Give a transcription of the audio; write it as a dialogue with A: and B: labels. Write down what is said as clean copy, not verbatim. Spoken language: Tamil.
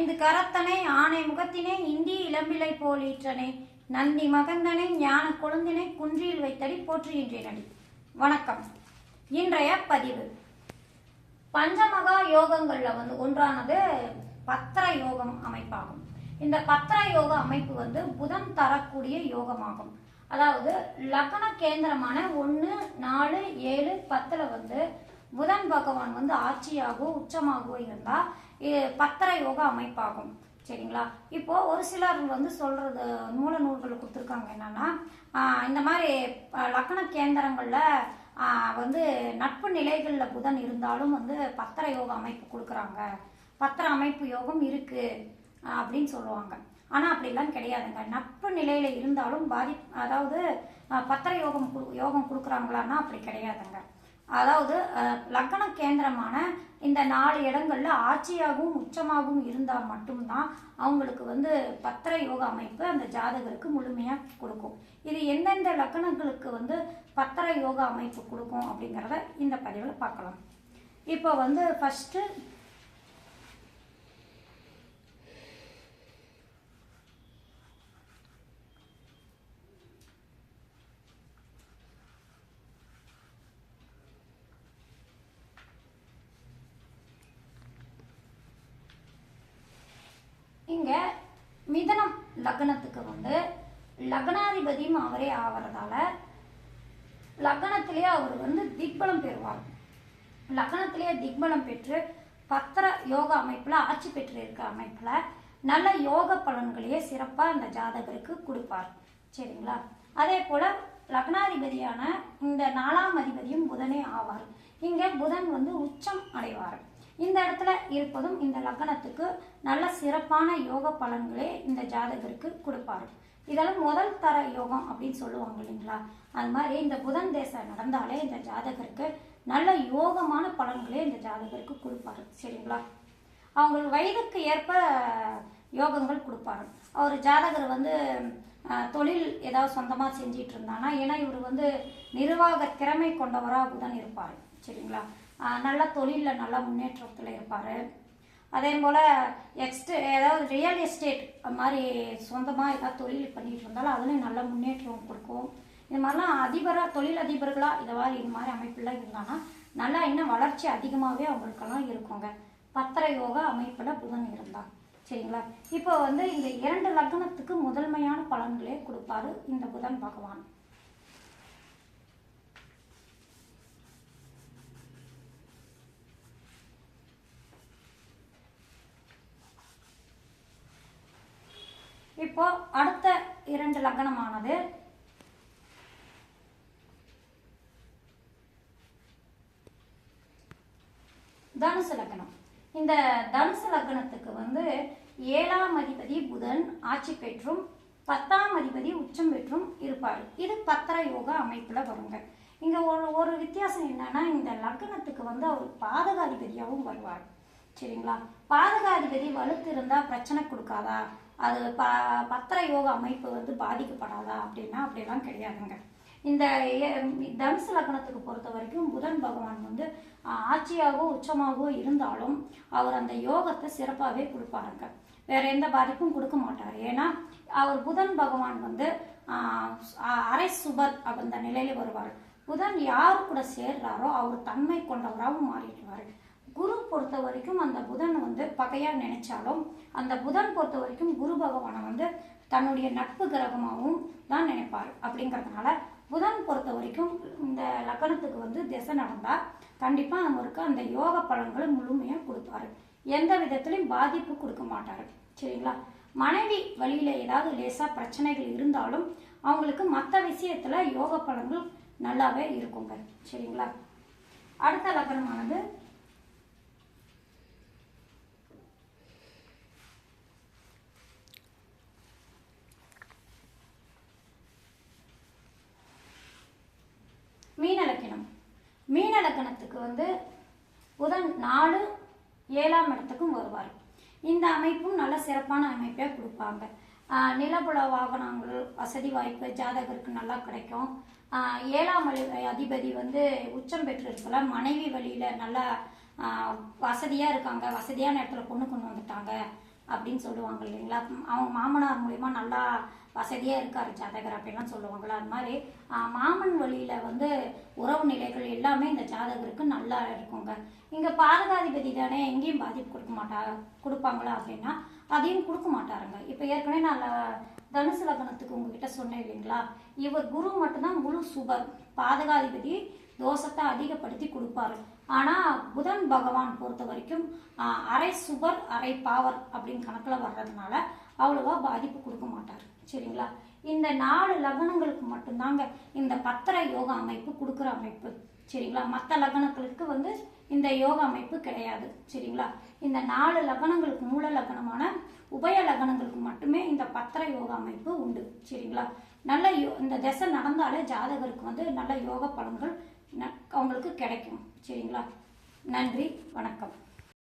A: ஐந்து கரத்தனை ஆனை முகத்தினை இந்தி இளம்பிலை போல் ஈற்றனை நந்தி மகந்தனை ஞான கொழுந்தினை குன்றியில் வைத்தடி போற்றுகின்றேனடி. வணக்கம். இன்றைய பதிவு பஞ்சமகா யோகங்கள்ல ஒன்றானது பத்திர யோகம் அமைப்பாகும். இந்த பத்திர யோக அமைப்பு புதன் தரக்கூடிய யோகமாகும். அதாவது லக்ன கேந்திரமான 1, 4, 7, 10 புதன் பகவான் ஆட்சியாகவோ உச்சமாகவோ இருந்தா இது பத்திர யோக அமைப்பாகும். சரிங்களா? இப்போ ஒரு சிலர் சொல்றது மூல நூல்கள் கொடுத்துருக்காங்க. என்னன்னா இந்த மாதிரி லக்ன கேந்திரங்கள்ல நட்பு நிலைகள்ல புதன் இருந்தாலும் பத்திர யோக அமைப்பு கொடுக்குறாங்க, பத்திர அமைப்பு யோகம் இருக்கு அப்படின்னு சொல்லுவாங்க. ஆனா அப்படிலாம் கிடையாதுங்க. நட்பு நிலையில இருந்தாலும் அதாவது பத்திர யோகம் கொடுக்குறாங்களான்னா அப்படி கிடையாதுங்க. அதாவது லக்ன கேந்திரமான இந்த 4 இடங்கள்ல ஆட்சியாகவும் உச்சமாகவும் இருந்தால் மட்டும்தான் அவங்களுக்கு பத்திர யோக அமைப்பு அந்த ஜாதகருக்கு முழுமையா கொடுக்கும். இது எந்தெந்த லக்னங்களுக்கு பத்திர யோக அமைப்பு கொடுக்கும் அப்படிங்கிறத இந்த பதிவில் பார்க்கலாம். இப்போ ஃபர்ஸ்ட் இங்க மிதனம் லக்னத்துக்கு லக்னாதிபதியும் அவரே ஆவறதால லக்னத்திலேயே அவர் திக்பலம் பெறுவார். லக்னத்திலேயே திக்பலம் பெற்று பத்திர யோக அமைப்புல ஆட்சி பெற்று இருக்க அமைப்புல நல்ல யோக பலன்களையே சிறப்பா அந்த ஜாதகருக்கு கொடுப்பார். சரிங்களா? அதே போல லக்னாதிபதியான இந்த 4ஆம் அதிபதியும் புதனே ஆவார். இங்க புதன் உச்சம் அடைவார். இந்த இடத்துல இருப்பதும் இந்த லக்னத்துக்கு நல்ல சிறப்பான யோக பலன்களே இந்த ஜாதகருக்கு கொடுப்பாரு. இதெல்லாம் முதல் தர யோகம் அப்படின்னு சொல்லுவாங்க இல்லைங்களா? அது மாதிரி இந்த புதன் தேசம் நடந்தாலே இந்த ஜாதகருக்கு நல்ல யோகமான பலன்களே இந்த ஜாதகருக்கு கொடுப்பாரு. சரிங்களா? அவங்க வயதுக்கு ஏற்ப யோகங்கள் கொடுப்பாரு. அவர் ஜாதகர் தொழில் ஏதாவது சொந்தமா செஞ்சிட்டு இருந்தானா, ஏன்னா இவர் நிர்வாக திறமை கொண்டவராக புதன் இருப்பாரு. சரிங்களா? நல்ல தொழிலில் நல்ல முன்னேற்றத்தில் இருப்பார். அதே போல் ஏதாவது ரியல் எஸ்டேட் அது மாதிரி சொந்தமாக ஏதாவது தொழில் பண்ணிட்டு இருந்தாலும் அதுலேயும் நல்ல முன்னேற்றம் கொடுக்கும். இது மாதிரிலாம் தொழில் அதிபர்களாக இது மாதிரி அமைப்புலாம் இருந்தாங்கன்னா நல்லா இன்னும் வளர்ச்சி அதிகமாகவே அவங்களுக்கெல்லாம் இருக்குங்க, பத்திர யோக அமைப்பில் புதன் இருந்தால். சரிங்களா? இப்போ இந்த 2 லக்னத்துக்கு முதன்மையான பலன்களே கொடுப்பாரு இந்த புதன் பகவான். இப்போ அடுத்த 2 லக்னமானது தனுசு லக்னம். இந்த தனுசு லக்னத்துக்கு 7ஆம் அதிபதி புதன் ஆட்சி பெற்றும் 10ஆம் அதிபதி உச்சம் பெற்றும் இருப்பார். இது பத்திர யோக அமைப்புல வருங்க. இங்க ஒரு வித்தியாசம் என்னன்னா, இந்த லக்னத்துக்கு அவர் பாதகாதிபதியாகவும் வருவார். சரிங்களா? பாதகாதிபதி வலுத்து இருந்தா பிரச்சனை கொடுக்காதா, அது பத்திர யோக அமைப்பு பாதிக்கப்படாதா அப்படின்னா அப்படிலாம் கிடையாதுங்க. இந்த தனுசு லக்னத்துக்கு பொறுத்த வரைக்கும் புதன் பகவான் ஆட்சியாகவோ உச்சமாகவோ இருந்தாலும் அவர் அந்த யோகத்தை சிறப்பாகவே கொடுப்பாருங்க. வேற எந்த பாதிப்பும் கொடுக்க மாட்டார். ஏன்னா அவர் புதன் பகவான் அரை சுபர் அந்த நிலையில வருவார். புதன் யாரு கூட சேர்றாரோ அவர் தன்மை கொண்டவராகவும் மாறிடுவார். குரு பொறுத்த வரைக்கும் அந்த புதன் பகையா நினைச்சாலும் அந்த புதன் பொறுத்த வரைக்கும் குரு பகவானை தன்னுடைய நட்பு கிரகமாகவும் தான் நினைப்பார். அப்படிங்கிறதுனால புதன் பொறுத்த வரைக்கும் இந்த லக்னத்துக்கு திசை நடந்தா கண்டிப்பா அவருக்கு அந்த யோக பலன்களை முழுமையா கொடுப்பாரு. எந்த விதத்திலையும் பாதிப்பு கொடுக்க மாட்டாரு. சரிங்களா? மனைவி வழியில ஏதாவது லேசா பிரச்சனைகள் இருந்தாலும் அவங்களுக்கு மற்ற விஷயத்துல யோக பலன்கள் நல்லாவே இருக்குங்க. சரிங்களா? அடுத்த லக்னமானது மீன லக்னம். மீன லக்னத்துக்கு புதன் 4, 7ஆம் இடத்துக்கும் வருவார். இந்த அமைப்பும் நல்ல சிறப்பான அமைப்பே கொடுப்பாங்க. நிலபுல வாகனங்கள் வசதி வாய்ப்பு ஜாதகருக்கு நல்லா கிடைக்கும். 7ஆம் அதிபதி உச்சம் பெற்று இருக்கலாம். மனைவி வழியில நல்லா வசதியா இருக்காங்க, வசதியான இடத்துல பொண்ணு கொண்டு வந்துட்டாங்க அப்படின்னு சொல்லுவாங்க இல்லைங்களா. அவங்க மாமனார் மூலிமா நல்லா வசதியாக இருக்கார் ஜாதகர் அப்படின்லாம் சொல்லுவாங்களா. அது மாதிரி மாமன் வழியில் வந்து உறவு நிலைகள் எல்லாமே இந்த ஜாதகருக்கு நல்லா இருக்குங்க. இங்கே பாதகாதிபதி தானே, எங்கேயும் பாதிப்பு கொடுப்பாங்களா அப்படின்னா அதையும் கொடுக்க மாட்டாருங்க. இப்போ ஏற்கனவே நான் தனுசு லக்னத்துக்கு உங்ககிட்ட சொன்னேன் இல்லைங்களா, இவர் குரு மட்டும்தான் முழு சுபர், பாதகாதிபதி தோஷத்தை அதிகப்படுத்தி கொடுப்பாரு. ஆனால் புதன் பகவான் பொறுத்த வரைக்கும் அரை சுபர் அரை பாவர் அப்படின்னு கணக்கில் வர்றதுனால அவ்வளோவா பாதிப்பு கொடுக்க மாட்டார். சரிங்களா. இந்த 4 லக்னங்களுக்கு மட்டும்தாங்க இந்த பத்திர யோக அமைப்பு கொடுக்குற அமைப்பு. சரிங்களா. மற்ற லக்னங்களுக்கு வந்து இந்த யோக அமைப்பு கிடையாது. சரிங்களா. இந்த 4 லக்னங்களுக்கு மூல லக்னமான உபய லக்னங்களுக்கு மட்டுமே இந்த பத்திர யோக அமைப்பு உண்டு. சரிங்களா. நல்ல இந்த திசை நடந்தாலே ஜாதகருக்கு வந்து நல்ல யோக பலன்கள் அவங்களுக்கு கிடைக்கும். சரிங்களா. நன்றி, வணக்கம்.